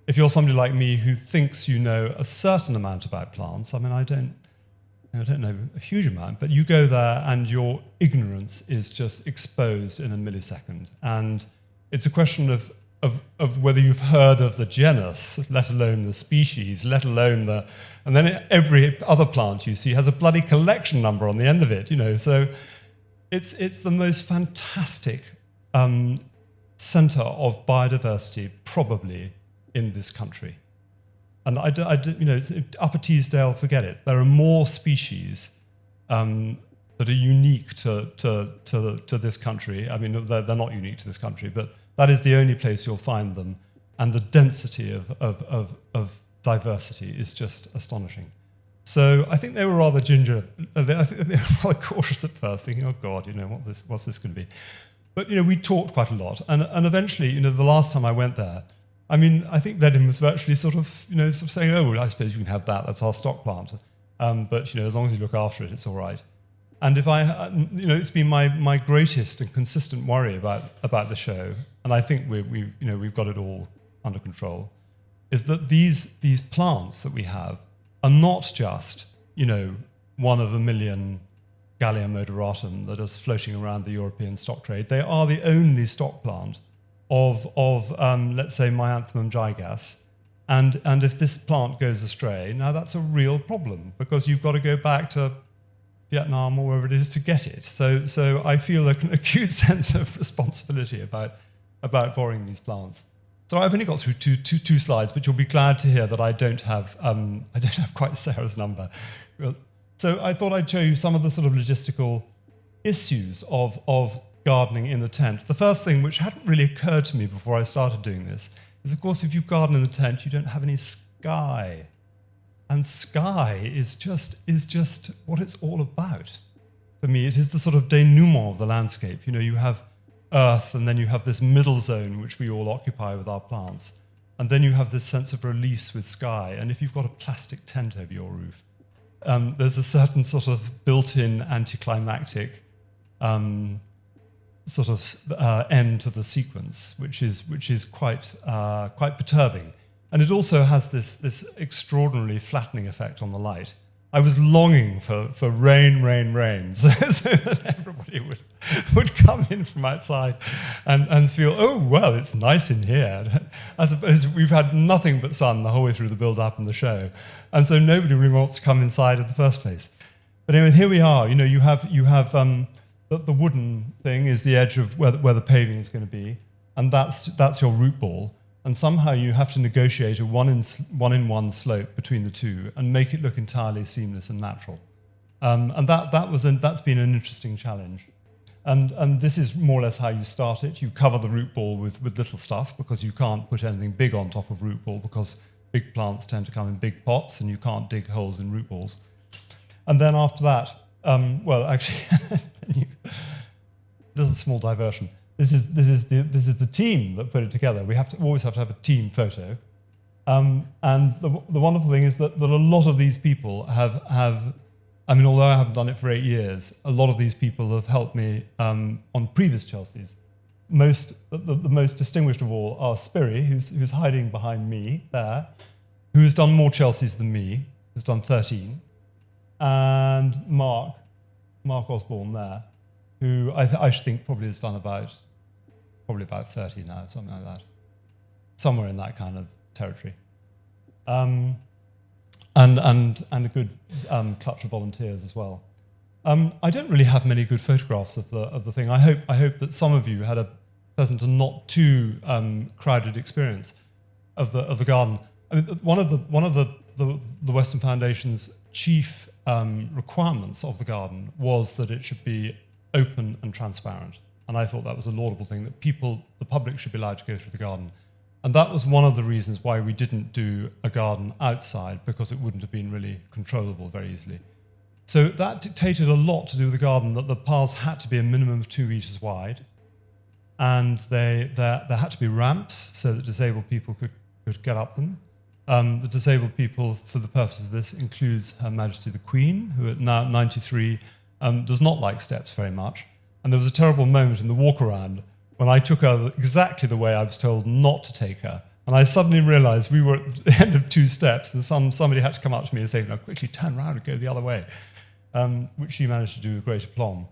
if you're somebody like me who thinks you know a certain amount about plants, I don't know a huge amount, but you go there and your ignorance is just exposed in a millisecond, and it's a question of whether you've heard of the genus, let alone the species, let alone and then every other plant you see has a bloody collection number on the end of it, So it's the most fantastic centre of biodiversity probably in this country. And Upper Teesdale, forget it. There are more species that are unique to this country. I mean, they're not unique to this country, but that is the only place you'll find them, and the density of diversity is just astonishing. So I think they were rather ginger. I think they were rather cautious at first, thinking, "Oh God, what's this going to be?" But we talked quite a lot, and eventually, the last time I went there, I think Bledin was virtually sort of saying, "Oh, well, I suppose you can have that. That's our stock plant, but as long as you look after it, it's all right." And if it's been my greatest and consistent worry about the show, and I think we've got it all under control, is that these plants that we have are not just one of a million Gallia moderatum that is floating around the European stock trade. They are the only stock plant of let's say Myanthemum gigas, and if this plant goes astray, now that's a real problem because you've got to go back to Vietnam or wherever it is to get it. So I feel an acute sense of responsibility about borrowing these plants. So I've only got through two slides, but you'll be glad to hear that I don't have quite Sarah's number. So I thought I'd show you some of the sort of logistical issues of gardening in the tent. The first thing, which hadn't really occurred to me before I started doing this, is of course if you garden in the tent, you don't have any sky. And sky is just what it's all about. For me, it is the sort of denouement of the landscape. You have earth, and then you have this middle zone which we all occupy with our plants, and then you have this sense of release with sky. And if you've got a plastic tent over your roof, there's a certain sort of built-in anticlimactic sort of end to the sequence, which is quite perturbing. And it also has this extraordinarily flattening effect on the light. I was longing for rain, so that everybody would come in from outside and feel, oh, well, it's nice in here. I suppose we've had nothing but sun the whole way through the build-up and the show. And so nobody really wants to come inside in the first place. But anyway, here we are. You have the wooden thing is the edge of where the paving is going to be, and that's your root ball. And somehow you have to negotiate a one-in-one slope between the two and make it look entirely seamless and natural. And that's been an interesting challenge. And this is more or less how you start it. You cover the root ball with little stuff because you can't put anything big on top of root ball because big plants tend to come in big pots and you can't dig holes in root balls. And then after that, this is a small diversion. This is the team that put it together. We always have to have a team photo. And the wonderful thing is that a lot of these people have although I haven't done it for 8 years, a lot of these people have helped me on previous Chelseas. The most distinguished of all are Spiri, who's hiding behind me there, who's done more Chelseas than me, who's done 13, and Mark Osborne there, who I should think probably has done about 30 now, something like that, somewhere in that kind of territory. And a good clutch of volunteers as well. I don't really have many good photographs of the thing. I hope that some of you had a pleasant and not too crowded experience of the garden. I mean, one of the Weston Foundation's chief requirements of the garden was that it should be open and transparent, and I thought that was a laudable thing, that the public should be allowed to go through the garden. And that was one of the reasons why we didn't do a garden outside, because it wouldn't have been really controllable very easily. So that dictated a lot to do with the garden, that the paths had to be a minimum of 2 meters wide, and there had to be ramps so that disabled people could get up them. The disabled people, for the purpose of this, includes Her Majesty the Queen, who at now 93 does not like steps very much. And there was a terrible moment in the walk around when I took her exactly the way I was told not to take her. And I suddenly realized we were at the end of 2 steps and somebody had to come up to me and say, "No, quickly turn around and go the other way," which she managed to do with great aplomb.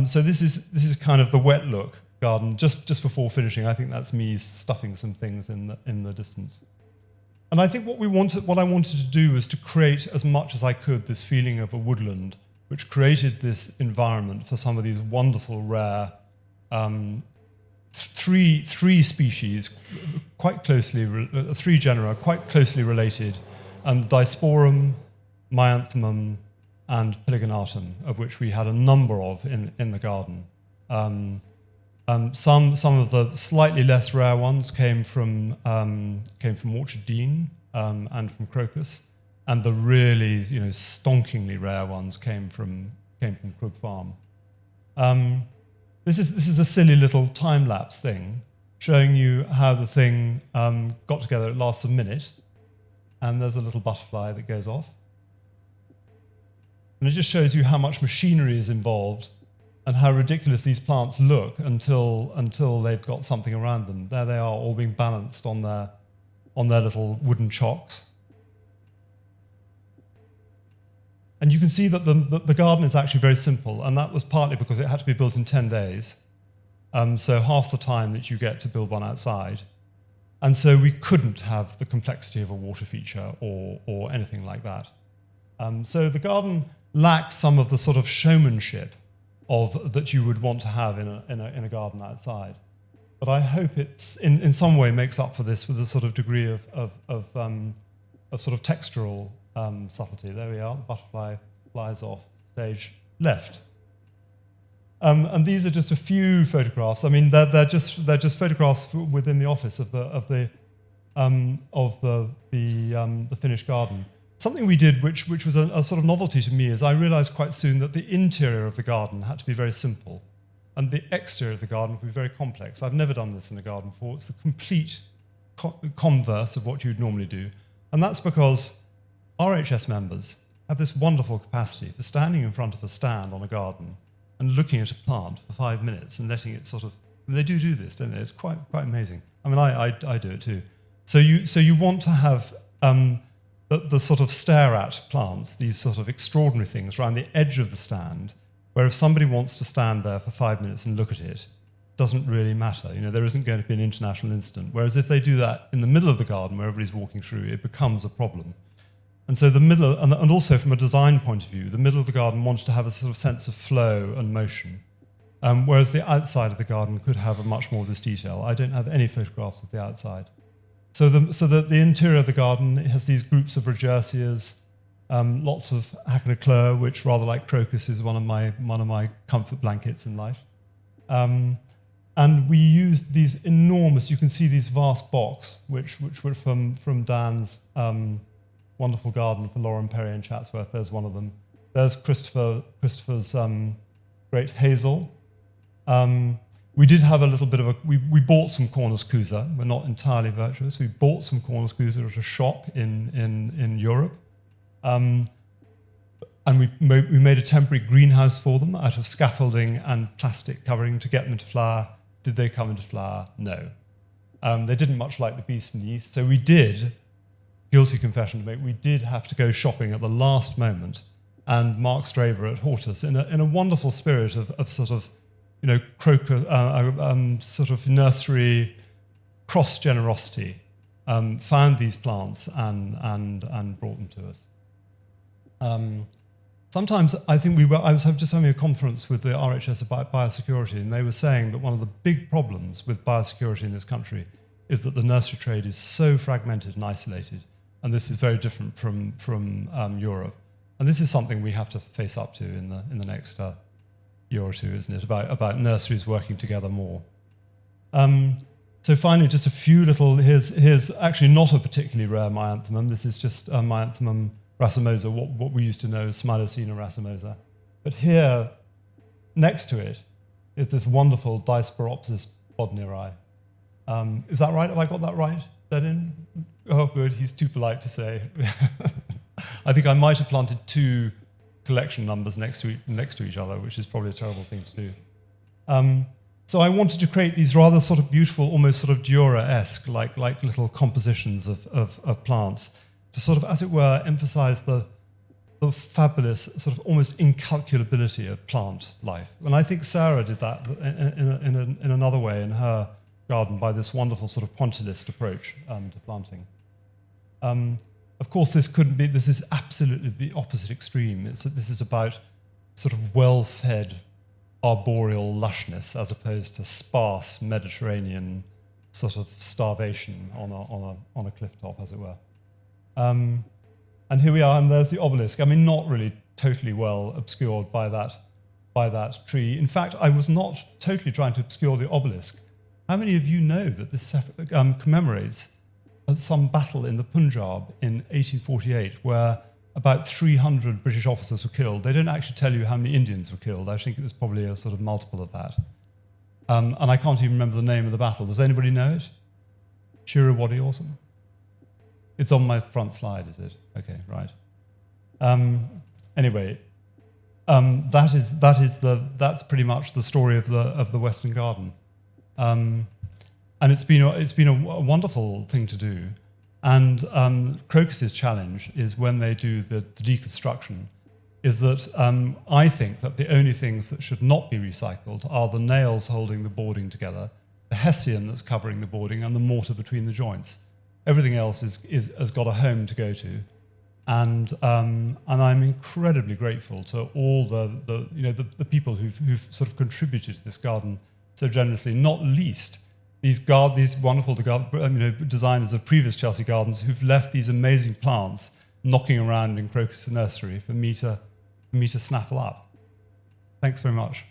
So this is kind of the wet look garden. Just before finishing, I think that's me stuffing some things in the distance. And I think what I wanted to do was to create, as much as I could, this feeling of a woodland, which created this environment for some of these wonderful, rare, three species, quite closely, 3 genera, quite closely related, Disporum, Myanthemum, and Polygonatum, of which we had a number of in the garden. Some of the slightly less rare ones came from Orchard Dean and from Crocus, and the really stonkingly rare ones came from Krug Farm. This is a silly little time-lapse thing showing you how the thing got together. It lasts a minute, and there's a little butterfly that goes off. And it just shows you how much machinery is involved and how ridiculous these plants look until they've got something around them. There they are, all being balanced on their little wooden chocks. And you can see that the garden is actually very simple, and that was partly because it had to be built in 10 days, so half the time that you get to build one outside. And so we couldn't have the complexity of a water feature or anything like that. So the garden lacks some of the sort of showmanship that you would want to have in a garden outside. But I hope it's in some way makes up for this with a sort of degree of sort of textural subtlety. There we are. The butterfly flies off stage left. And these are just a few photographs. I mean, they're just photographs within the office of the finished garden. Something we did, which was a sort of novelty to me, is I realised quite soon that the interior of the garden had to be very simple, and the exterior of the garden would be very complex. I've never done this in a garden before. It's the complete converse of what you'd normally do, and that's because RHS members have this wonderful capacity for standing in front of a stand on a garden and looking at a plant for 5 minutes and letting it sort of... I mean, they do this, don't they? It's quite amazing. I mean, I do it too. So you want to have the sort of stare at plants, these sort of extraordinary things around the edge of the stand, where if somebody wants to stand there for 5 minutes and look at it, it doesn't really matter. There isn't going to be an international incident. Whereas if they do that in the middle of the garden where everybody's walking through, it becomes a problem. And so the middle, and also from a design point of view, the middle of the garden wanted to have a sort of sense of flow and motion, whereas the outside of the garden could have a much more of this detail. I don't have any photographs of the outside. So the interior of the garden, it has these groups of regersias, Lots of Hackler, which, rather like crocus, is one of my comfort blankets in life. And we used these enormous. You can see these vast box, which were from Dan's wonderful garden for Lauren Perry in Chatsworth. There's one of them. There's Christopher's great hazel. We did have a little bit of a. We bought some Cornuscusa. We're not entirely virtuous. We bought some Cornuscusa at a shop in Europe. And we made a temporary greenhouse for them out of scaffolding and plastic covering to get them into flower. Did they come into flower? No. They didn't much like the beast from the east, so we did, guilty confession to make, we did have to go shopping at the last moment, and Mark Straver at Hortus, in a wonderful spirit of sort of, crocus, sort of nursery cross-generosity, found these plants and brought them to us. Sometimes I think I was just having a conference with the RHS about biosecurity, and they were saying that one of the big problems with biosecurity in this country is that the nursery trade is so fragmented and isolated, and this is very different from Europe. And this is something we have to face up to in the next year or two, isn't it? About nurseries working together more. So finally, just a few little. Here's actually not a particularly rare Myanthemum. This is just Myanthemum racemosa, what we used to know as Smilocena racemosa. But here, next to it, is this wonderful Disporopsis bodneri. Is that right? Have I got that right, Dennin? Oh, good. He's too polite to say. I think I might have planted two collection numbers next to each other, which is probably a terrible thing to do. So I wanted to create these rather sort of beautiful, almost sort of Dürer-esque, like little compositions of plants, to sort of, as it were, emphasize the fabulous sort of almost incalculability of plant life. And I think Sarah did that in another way in her garden by this wonderful sort of pointillist approach to planting. Of course, this is absolutely the opposite extreme. This is about sort of well-fed arboreal lushness as opposed to sparse Mediterranean sort of starvation on a cliff top, as it were. And here we are, and there's the obelisk. I mean, not really totally well obscured by that tree. In fact, I was not totally trying to obscure the obelisk. How many of you know that this commemorates some battle in the Punjab in 1848 where about 300 British officers were killed? They don't actually tell you how many Indians were killed. I think it was probably a sort of multiple of that. And I can't even remember the name of the battle. Does anybody know it? Shirawadi Awesome? It's on my front slide, is it? Okay, right. Anyway, that's pretty much the story of the Western Garden, and it's been a wonderful thing to do. And Crocus's challenge is when they do the deconstruction, is that I think that the only things that should not be recycled are the nails holding the boarding together, the hessian that's covering the boarding, and the mortar between the joints. Everything else has got a home to go to, and I'm incredibly grateful to all the people who've sort of contributed to this garden so generously. Not least these wonderful designers of previous Chelsea gardens who've left these amazing plants knocking around in Crocus Nursery for me to snaffle up. Thanks very much.